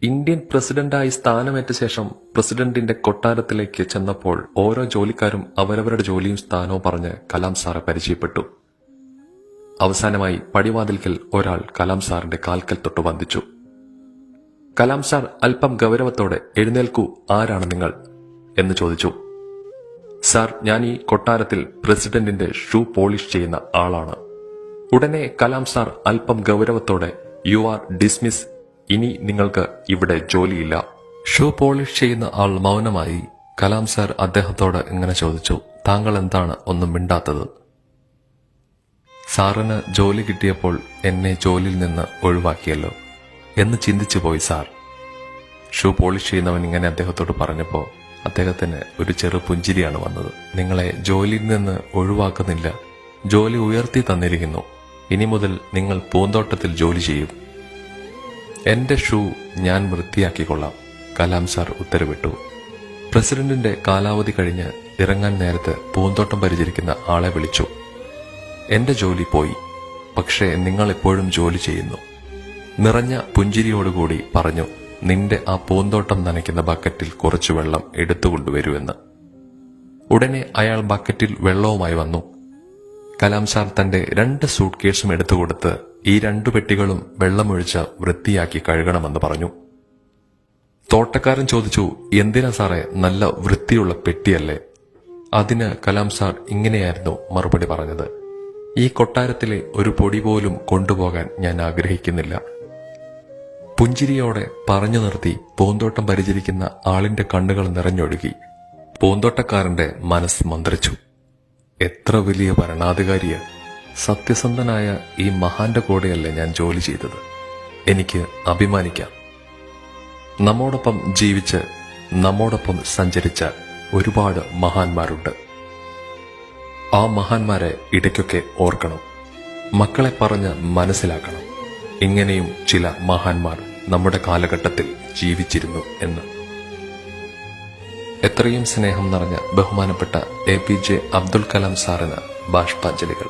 Indian പ്രസിഡന്റായി സ്ഥാനമേറ്റ ശേഷം പ്രസിഡന്റിന്റെ കൊട്ടാരത്തിലേക്ക് ചെന്നപ്പോൾ ഓരോ ജോലിക്കാരും അവരവരുടെ ജോലിയും സ്ഥാനവും പറഞ്ഞ് കലാം സാറെ പരിചയപ്പെട്ടു. അവസാനമായി പടിവാതിൽക്കൽ ഒരാൾ കലാം സാറിന്റെ കാൽക്കൽ തൊട്ട് വന്ദിച്ചു. കലാം സാർ അല്പം ഗൗരവത്തോടെ "എഴുന്നേൽക്കൂ, ആരാണ് നിങ്ങൾ?" എന്ന് ചോദിച്ചു. "സാർ, ഞാൻ ഈ കൊട്ടാരത്തിൽ പ്രസിഡന്റിന്റെ ഷൂ പോളിഷ് ചെയ്യുന്ന ആളാണ്." ഉടനെ കലാം സാർ അല്പം ഗൗരവത്തോടെ "യു ആർ ഡിസ്മിസ്. ഇനി നിങ്ങൾക്ക് ഇവിടെ ജോലിയില്ല." ഷൂ പോളിഷ് ചെയ്യുന്ന ആൾ മൗനമായി. കലാം സാർ അദ്ദേഹത്തോട് ഇങ്ങനെ ചോദിച്ചു, "താങ്കൾ എന്താണ് ഒന്നും മിണ്ടാത്തത്?" "സാറിന് ജോലി കിട്ടിയപ്പോൾ എന്നെ ജോലിയിൽ നിന്ന് ഒഴിവാക്കിയല്ലോ എന്ന് ചിന്തിച്ചു പോയി സാർ." ഷൂ പോളിഷ് ചെയ്യുന്നവൻ ഇങ്ങനെ അദ്ദേഹത്തോട് പറഞ്ഞപ്പോൾ അദ്ദേഹത്തിന് ഒരു ചെറു പുഞ്ചിരിയാണ് വന്നത്. "നിങ്ങളെ ജോലിയിൽ നിന്ന് ഒഴിവാക്കുന്നില്ല, ജോലി ഉയർത്തി തന്നിരിക്കുന്നു. ഇനി മുതൽ നിങ്ങൾ പൂന്തോട്ടത്തിൽ ജോലി ചെയ്യും." "എന്റെ ഷൂ ഞാൻ വൃത്തിയാക്കിക്കൊള്ളാം," കലാം സാർ ഉത്തരവിട്ടു. പ്രസിഡന്റിന്റെ കാലാവധി കഴിഞ്ഞ് ഇറങ്ങാൻ നേരത്ത് പൂന്തോട്ടം പരിചരിക്കുന്ന ആളെ വിളിച്ചു. "എന്റെ ജോലി പോയി, പക്ഷേ നിങ്ങൾ എപ്പോഴും ജോലി ചെയ്യുന്നു." നിറഞ്ഞ പുഞ്ചിരിയോടുകൂടി പറഞ്ഞു, "നിന്റെ ആ പൂന്തോട്ടം നനയ്ക്കുന്ന ബക്കറ്റിൽ കുറച്ചു വെള്ളം എടുത്തുകൊണ്ടുവരുമെന്ന്." ഉടനെ അയാൾ ബക്കറ്റിൽ വെള്ളവുമായി വന്നു. കലാം സാർ തന്റെ 2 സൂട്ട് കേസും എടുത്തുകൊടുത്ത് ഈ 2 പെട്ടികളും വെള്ളമൊഴിച്ച് വൃത്തിയാക്കി കഴുകണമെന്ന് പറഞ്ഞു. തോട്ടക്കാരൻ ചോദിച്ചു, "എന്തിനാ സാറേ, നല്ല വൃത്തിയുള്ള പെട്ടിയല്ലേ?" അതിന് കലാം സാർ ഇങ്ങനെയായിരുന്നു മറുപടി പറഞ്ഞത്, "ഈ കൊട്ടാരത്തിലെ ഒരു പൊടി പോലും കൊണ്ടുപോകാൻ ഞാൻ ആഗ്രഹിക്കുന്നില്ല." പുഞ്ചിരിയോടെ പറഞ്ഞു നിർത്തി പൂന്തോട്ടം പരിചരിക്കുന്ന ആളിന്റെ കണ്ണുകൾ നിറഞ്ഞൊഴുകി. പൂന്തോട്ടക്കാരന്റെ മനസ്സ് മന്ത്രിച്ചു. എത്ര വലിയ ഭരണാധികാരിയ! സത്യസന്ധനായ ഈ മഹാന്റെ കൂടെയല്ലേ ഞാൻ ജോലി ചെയ്തത്. എനിക്ക് അഭിമാനിക്കാം. നമ്മോടൊപ്പം ജീവിച്ച് നമ്മോടൊപ്പം സഞ്ചരിച്ച ഒരുപാട് മഹാന്മാരുണ്ട്. ആ മഹാന്മാരെ ഇടയ്ക്കൊക്കെ ഓർക്കണം, മക്കളെ പറഞ്ഞ് മനസ്സിലാക്കണം. ഇങ്ങനെയും ചില മഹാന്മാർ നമ്മുടെ കാലഘട്ടത്തിൽ ജീവിച്ചിരുന്നു എന്ന്. എത്രയും സ്നേഹം നിറഞ്ഞ ബഹുമാനപ്പെട്ട APJ അബ്ദുൽ കലാം സാറിന് ബാഷ്പാഞ്ജലികൾ.